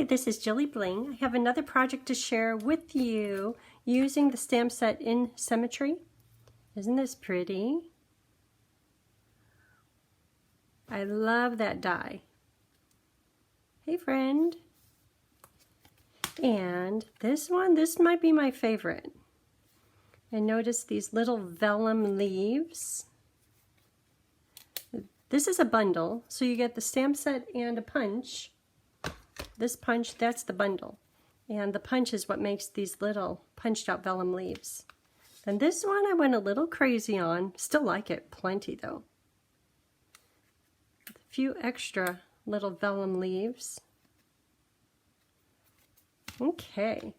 Hi, this is JilliBling. I have another project to share with you using the stamp set in Symmetry. Isn't this pretty? I love that die. Hey friend. And this one, this might be my favorite. And notice these little vellum leaves. This is a bundle, so you get the stamp set and a punch. This punch, that's the bundle. And the punch is what makes these little punched out vellum leaves. And this one I went a little crazy on. Still like it plenty though. A few extra little vellum leaves. Okay.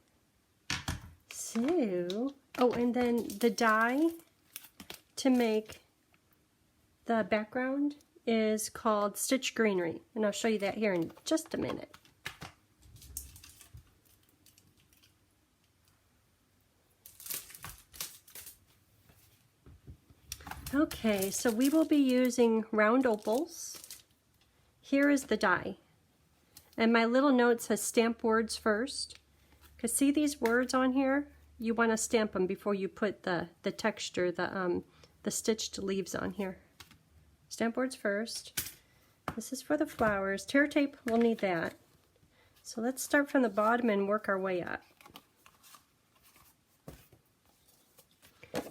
So, oh, and then the die to make the background is called Stitch Greenery. And I'll show you that here in just a minute. Okay, so we will be using round opals. Here is the die. And my little note says stamp words first. Because see these words on here? You want to stamp them before you put the texture, the stitched leaves on here. Stamp words first. This is for the flowers. Tear tape, we'll need that. So let's start from the bottom and work our way up.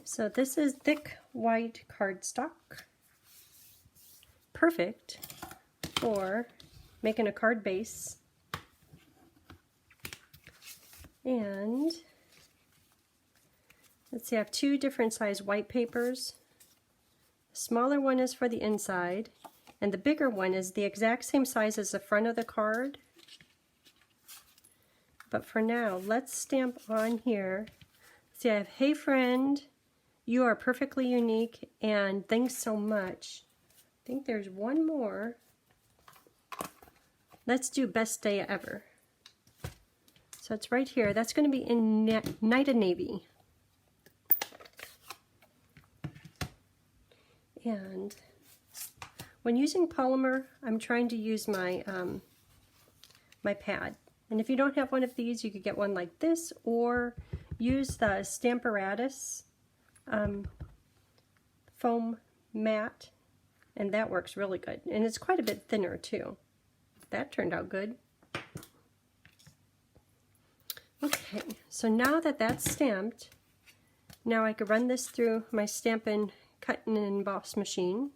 So this is thick white cardstock. Perfect for making a card base. And let's see, I have two different size white papers. The smaller one is for the inside, and the bigger one is the exact same size as the front of the card. But for now, let's stamp on here. See, I have, hey friend, you are perfectly unique, and thanks so much. I think there's one more. Let's do best day ever. So it's right here. That's going to be in Night of Navy. And when using polymer, I'm trying to use my my pad. And if you don't have one of these, you could get one like this, or use the Stamparatus foam mat, and that works really good. And it's quite a bit thinner too. That turned out good. Okay, so now that that's stamped, now I could run this through my Stampin' Cut and Emboss machine.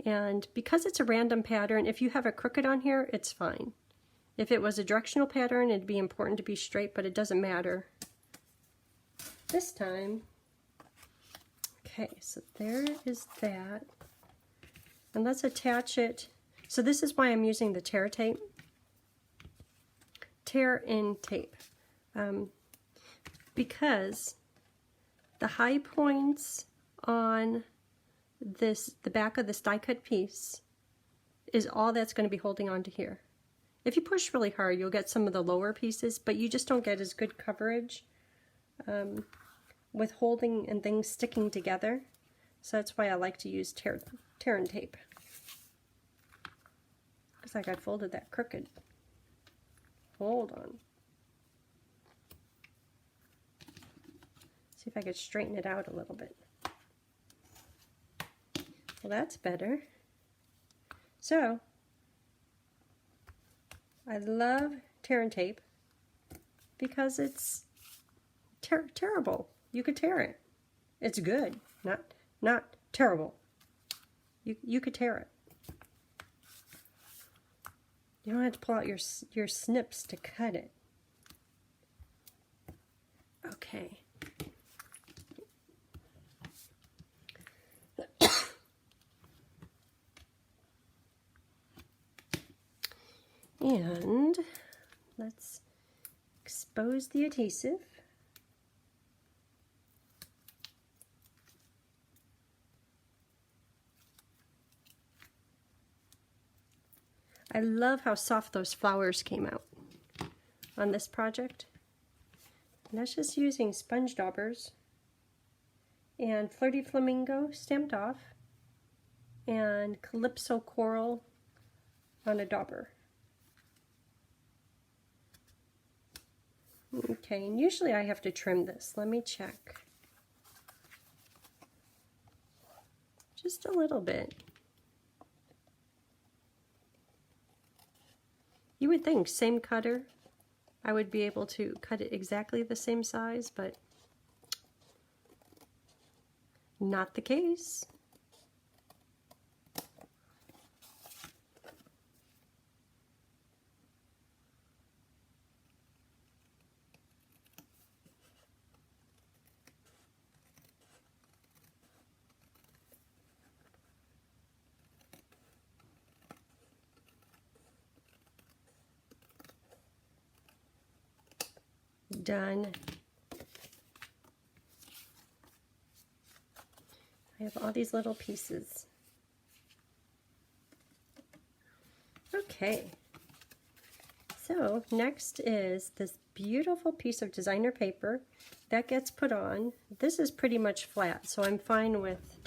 And because it's a random pattern, if you have a crooked on here, it's fine. If it was a directional pattern, it'd be important to be straight, but it doesn't matter this time. Okay, so there is that. And let's attach it. So this is why I'm using the tear tape. Tear-in tape. Because the high points on the back of this die cut piece is all that's going to be holding on to here. If you push really hard, you'll get some of the lower pieces, but you just don't get as good coverage with holding and things sticking together. So that's why I like to use tear-in tape. Looks like I folded that crooked. Hold on. See if I could straighten it out a little bit. Well, that's better. So, I love tear-in tape because it's terrible. You could tear it. It's good, not terrible. You could tear it. You don't have to pull out your snips to cut it. Okay. And let's expose the adhesive. I love how soft those flowers came out on this project. And that's just using sponge daubers and Flirty Flamingo stamped off and Calypso Coral on a dauber. Okay, and usually I have to trim this. Let me check. Just a little bit. You would think, same cutter, I would be able to cut it exactly the same size, but not the case. Done. I have all these little pieces. Okay, so next is this beautiful piece of designer paper that gets put on. This is pretty much flat, so I'm fine with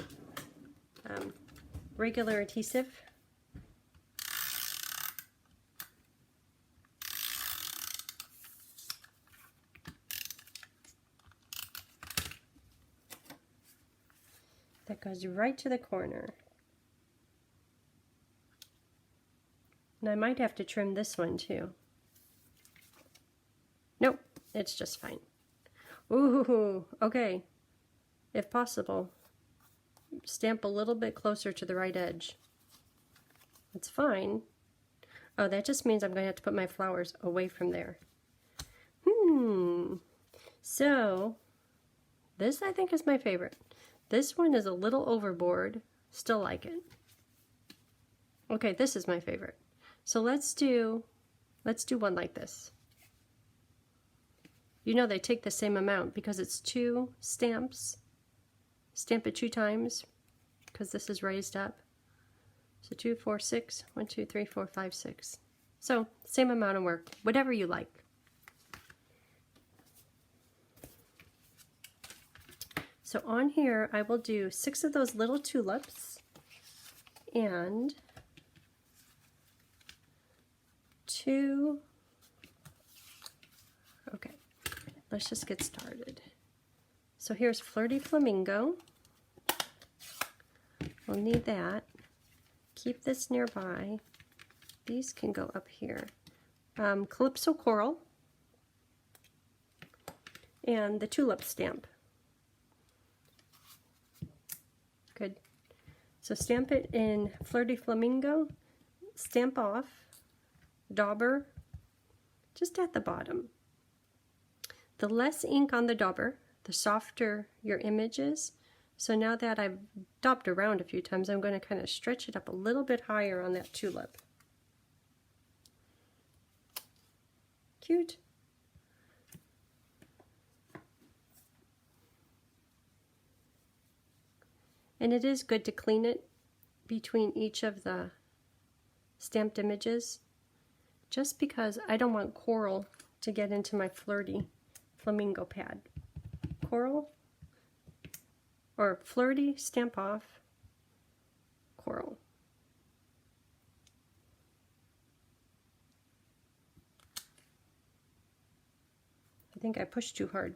regular adhesive. That goes right to the corner. And I might have to trim this one too. Nope, it's just fine. Ooh, okay. If possible, stamp a little bit closer to the right edge. It's fine. Oh, that just means I'm going to have to put my flowers away from there. So, this I think is my favorite. This one is a little overboard. Still like it. Okay, this is my favorite. So let's do one like this. You know they take the same amount because it's 2 stamps. Stamp it 2 times because this is raised up. So 2, 4, 6. 1, 2, 3, 4, 5, 6. So same amount of work, whatever you like. So on here I will do 6 of those little tulips and 2. Okay, let's just get started. So here's Flirty Flamingo. We'll need that. Keep this nearby. These can go up here. Calypso Coral and the tulip stamp. Good. So stamp it in Flirty Flamingo, stamp off, dauber, just at the bottom. The less ink on the dauber, the softer your image is. So now that I've daubed around a few times, I'm going to kind of stretch it up a little bit higher on that tulip. Cute. And it is good to clean it between each of the stamped images, just because I don't want coral to get into my Flirty Flamingo pad. Coral or Flirty, stamp off, coral. I think I pushed too hard.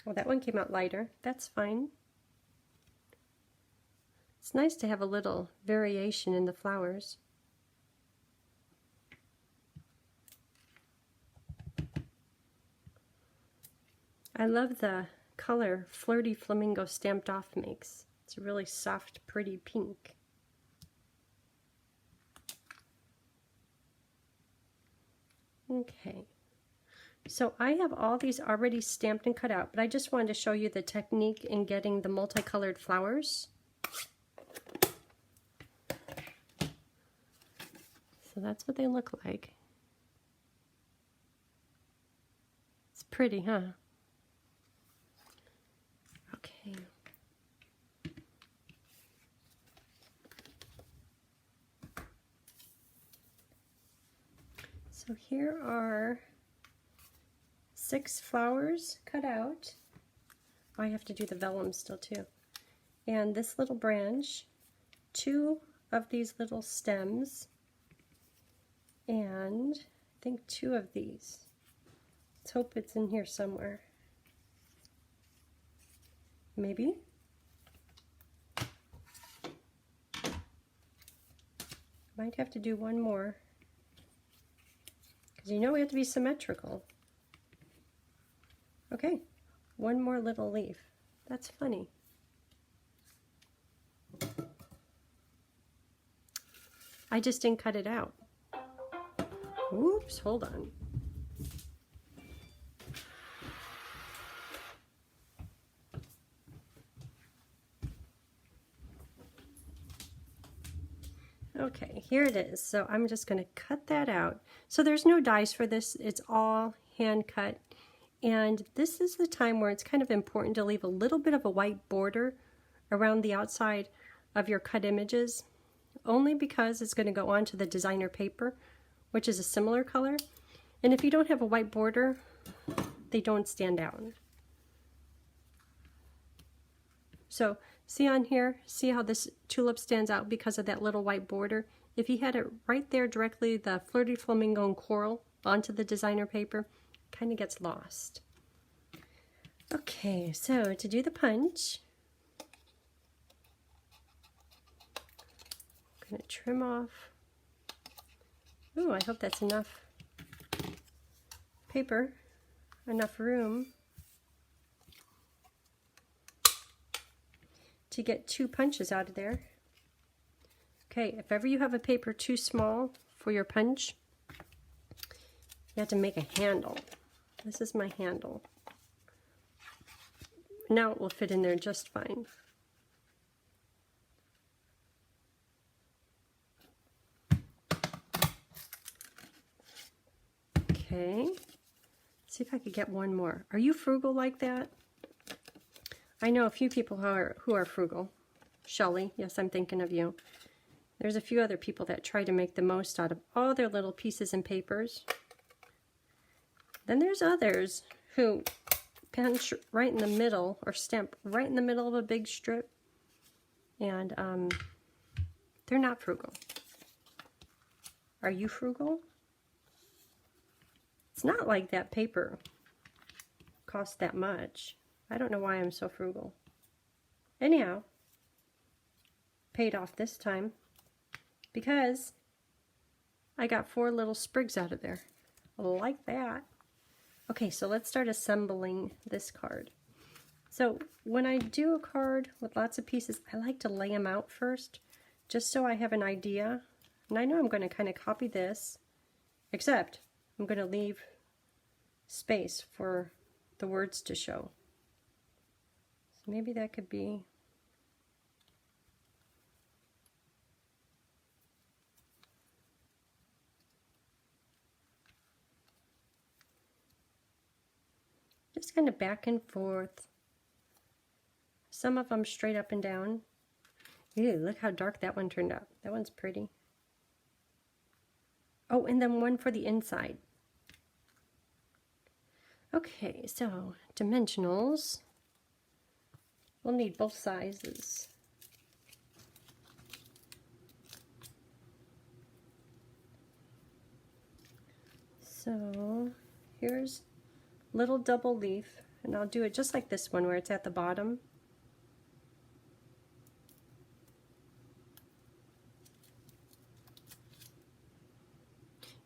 Well, that one came out lighter. That's fine. It's nice to have a little variation in the flowers. I love the color Flirty Flamingo stamped off makes. It's a really soft, pretty pink. Okay. So I have all these already stamped and cut out, but I just wanted to show you the technique in getting the multicolored flowers. So that's what they look like. It's pretty, huh? Okay. So So here are 6 flowers cut out. Oh, I have to do the vellum still too. And this little branch, 2 of these little stems, and I think 2 of these. Let's hope it's in here somewhere. Maybe. Might have to do one more, because you know we have to be symmetrical. Okay, one more little leaf. That's funny. I just didn't cut it out. Oops, hold on. Okay, here it is. So I'm just going to cut that out. So there's no dies for this. It's all hand cut. And this is the time where it's kind of important to leave a little bit of a white border around the outside of your cut images, only because it's going to go onto the designer paper, which is a similar color. And if you don't have a white border, they don't stand out. So see on here, see how this tulip stands out because of that little white border? If you had it right there directly, the Flirty Flamingo and Coral onto the designer paper, it kind of gets lost. Okay, so to do the punch, I'm going to trim off. Oh, I hope that's enough paper, enough room to get 2 punches out of there. Okay, if ever you have a paper too small for your punch, you have to make a handle. This is my handle. Now it will fit in there just fine. Okay, see if I could get one more. Are you frugal like that? I know a few people who are frugal. Shelley, yes, I'm thinking of you. There's a few other people that try to make the most out of all their little pieces and papers. Then there's others who pinch right in the middle or stamp right in the middle of a big strip, and they're not frugal. Are you frugal? It's not like that paper costs that much. I don't know why I'm so frugal. Anyhow, paid off this time because I got 4 little sprigs out of there. Like that. Okay, so let's start assembling this card. So when I do a card with lots of pieces, I like to lay them out first, just so I have an idea. And I know I'm going to kind of copy this, except I'm going to leave space for the words to show. So maybe that could be just kind of back and forth. Some of them straight up and down. Ew, look how dark that one turned out. That one's pretty. Oh, and then one for the inside. Okay, so dimensionals. We'll need both sizes. So here's little double leaf, and I'll do it just like this one where it's at the bottom.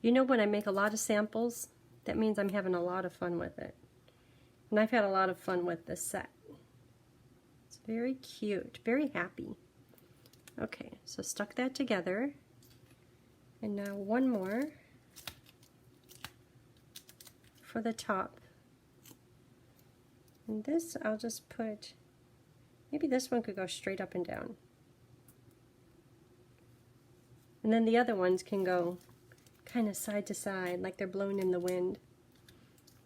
You know, when I make a lot of samples, that means I'm having a lot of fun with it. And I've had a lot of fun with this set. It's very cute, very happy. Okay, so stuck that together. And now one more for the top. And this I'll just put, maybe this one could go straight up and down. And then the other ones can go kind of side to side, like they're blown in the wind.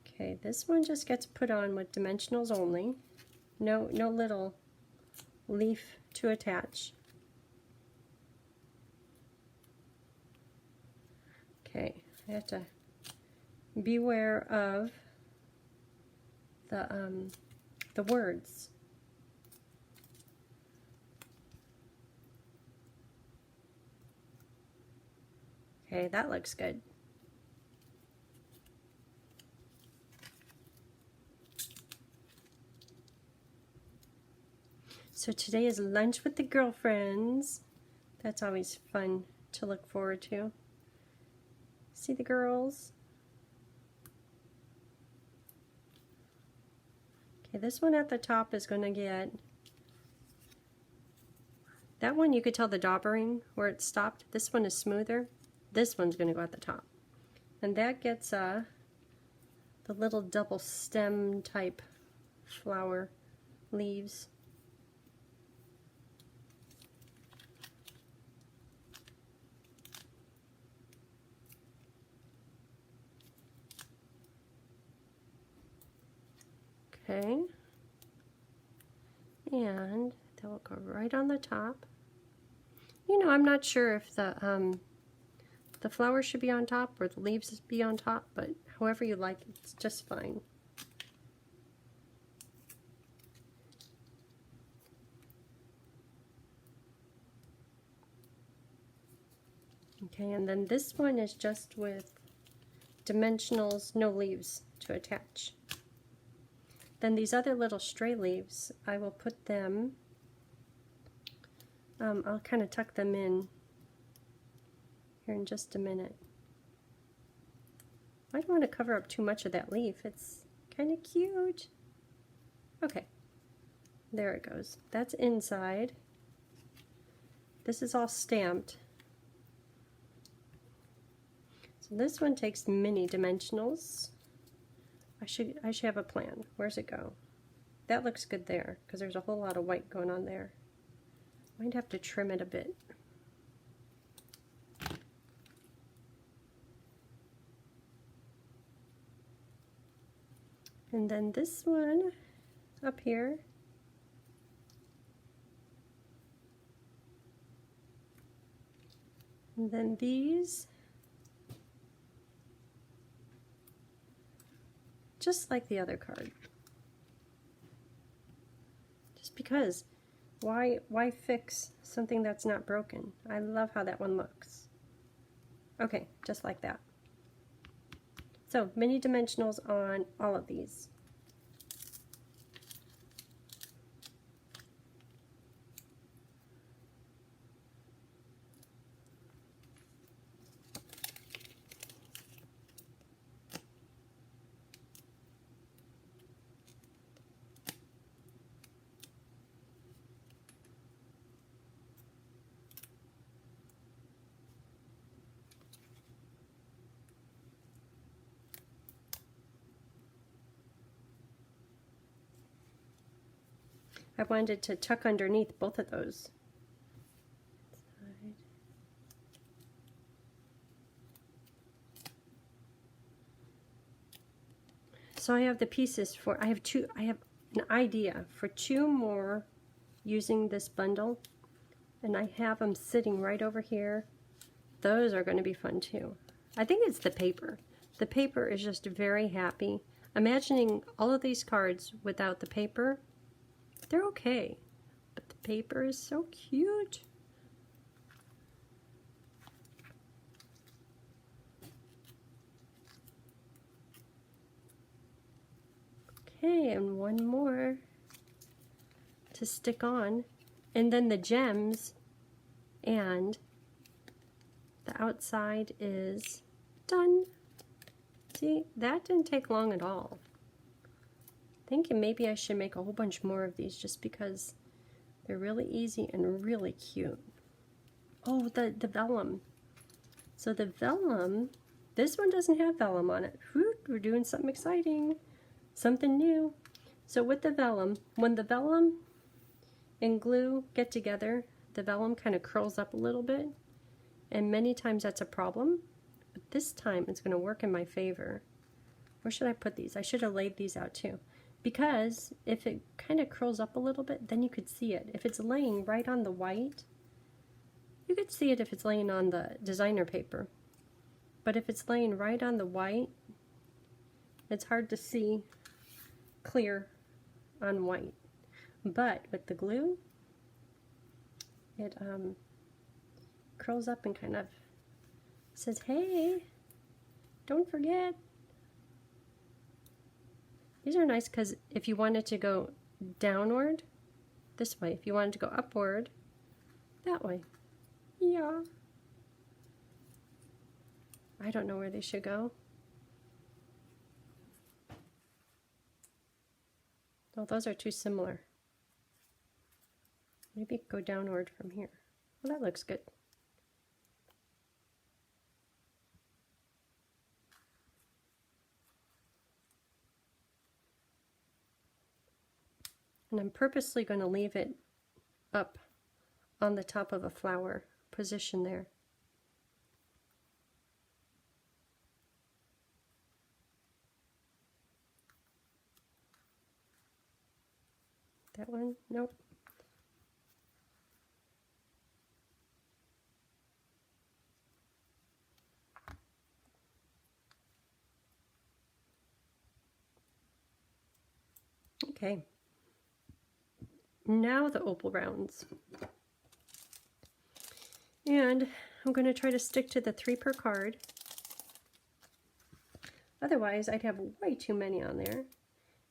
Okay, this one just gets put on with dimensionals only. No little leaf to attach. Okay, I have to beware of the words. Okay, that looks good. So today is lunch with the girlfriends. That's always fun to look forward to. See the girls? Okay, this one at the top is going to get, that one you could tell the daubering where it stopped. This one is smoother. This one's going to go at the top. And that gets the little double stem type flower leaves. Okay, and that will go right on the top. You know, I'm not sure if the flower should be on top or the leaves be on top, but however you like, it's just fine. Okay, and then this one is just with dimensionals, no leaves to attach. Then these other little stray leaves, I will put them, I'll kind of tuck them in here in just a minute. I don't want to cover up too much of that leaf. It's kind of cute. Okay, there it goes. That's inside. This is all stamped. So this one takes mini dimensionals. I should have a plan. Where's it go? That looks good there because there's a whole lot of white going on there. Might have to trim it a bit. And then this one up here. And then these. Just like the other card. Just because, why fix something that's not broken? I love how that one looks. Okay, just like that. So, mini dimensionals on all of these. I wanted to tuck underneath both of those. So I have the pieces for, I have an idea for 2 more using this bundle, and I have them sitting right over here. Those are going to be fun too. I think it's the paper. The paper is just very happy. Imagining all of these cards without the paper, they're okay, but the paper is so cute. Okay, and one more to stick on, and then the gems, and the outside is done. See, that didn't take long at all. Thinking maybe I should make a whole bunch more of these just because they're really easy and really cute. Oh, the vellum. So the vellum, this one doesn't have vellum on it. Whew, we're doing something exciting, something new. So with the vellum, when the vellum and glue get together, the vellum kind of curls up a little bit, and many times that's a problem, but this time it's going to work in my favor. Where should I put these? I should have laid these out too. Because if it kind of curls up a little bit, then you could see it. If it's laying right on the white, you could see it if it's laying on the designer paper. But if it's laying right on the white, It's hard to see clear on white, but with the glue, it curls up and kind of says, hey, don't forget. These are nice because if you wanted to go downward, this way. If you wanted to go upward, that way. Yeah. I don't know where they should go. Oh, those are too similar. Maybe go downward from here. Well, that looks good. And I'm purposely going to leave it up on the top of a flower position there. That one? Nope. Okay. Now the opal rounds. And I'm going to try to stick to the 3 per card. Otherwise, I'd have way too many on there.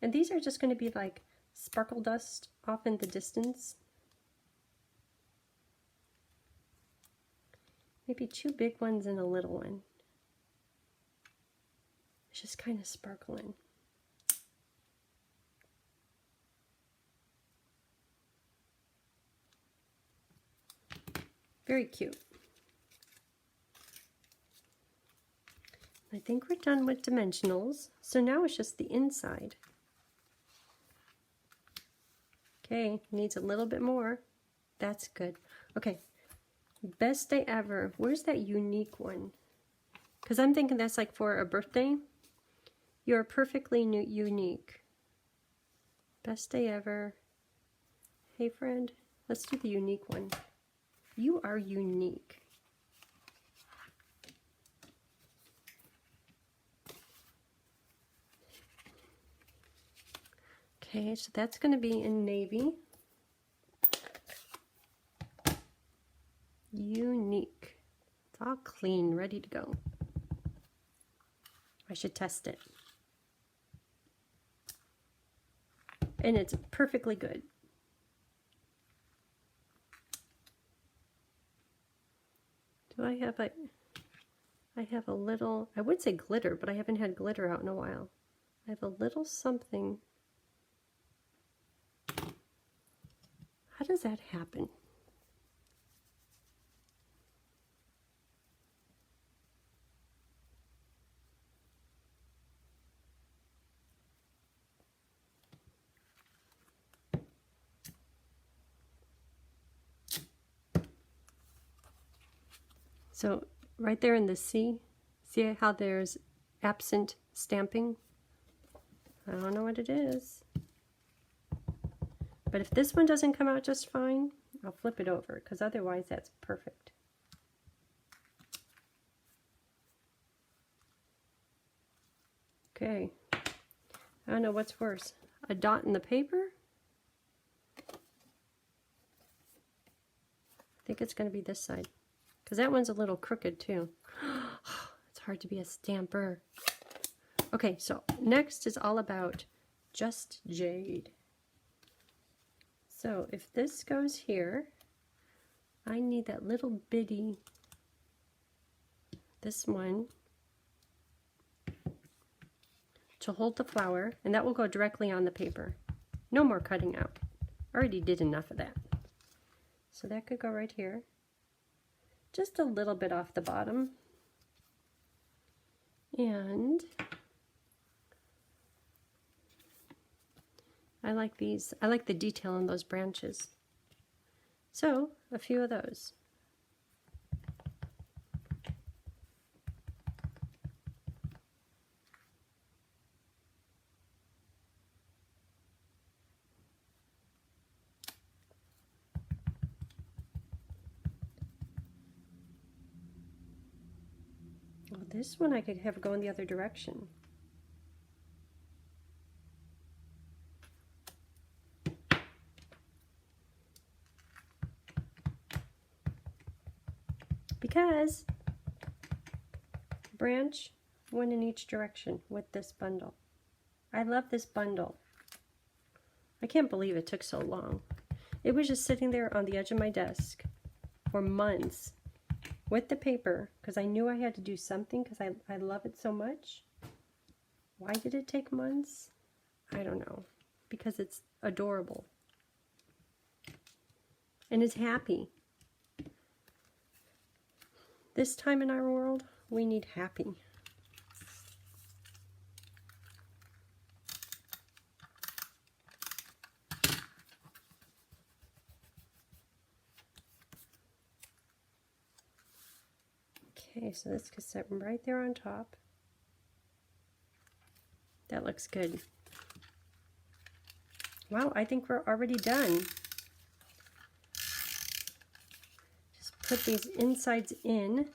And these are just going to be like sparkle dust off in the distance. Maybe 2 big ones and a little one. It's just kind of sparkling. Very cute. I think we're done with dimensionals. So now it's just the inside. Okay, needs a little bit more. That's good. Okay, best day ever. Where's that unique one? Because I'm thinking that's like for a birthday. You're perfectly unique. Best day ever. Hey friend, let's do the unique one. You are unique. Okay, so that's going to be in navy. Unique. It's all clean, ready to go. I should test it. And it's perfectly good. Do I have a little, I would say glitter, but I haven't had glitter out in a while. I have a little something. How does that happen? So right there in the C, see how there's absent stamping? I don't know what it is. But if this one doesn't come out just fine, I'll flip it over, because otherwise that's perfect. Okay, I don't know what's worse, a dot in the paper? I think it's going to be this side, because that one's a little crooked too. It's hard to be a stamper. Okay, so next is all about just jade. So if this goes here, I need that little bitty, this one, to hold the flower, and that will go directly on the paper. No more cutting out. Already did enough of that. So that could go right here. Just a little bit off the bottom. And I like these. I like the detail in those branches. So, a few of those. Well, this one I could have going the other direction. because branch, one in each direction with this bundle. I love this bundle. I can't believe it took so long. It was just sitting there on the edge of my desk for months with the paper because I knew I had to do something because I love it so much. Why did it take months? I don't know. Because it's adorable. And it's happy. This time in our world, we need happy. Okay, so this can sit right there on top. That looks good. Wow, I think we're already done. Just put these insides in.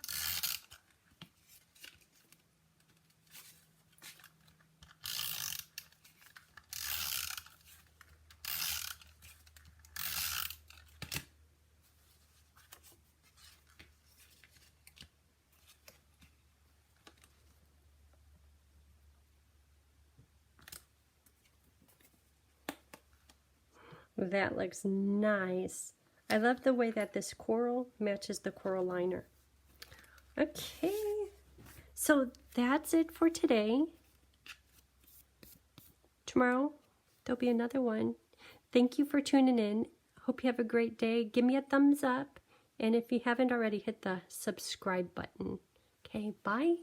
That looks nice. I love the way that this coral matches the coral liner. Okay, so that's it for today. Tomorrow, there'll be another one. Thank you for tuning in. Hope you have a great day. Give me a thumbs up. And if you haven't already, hit the subscribe button. Okay, bye.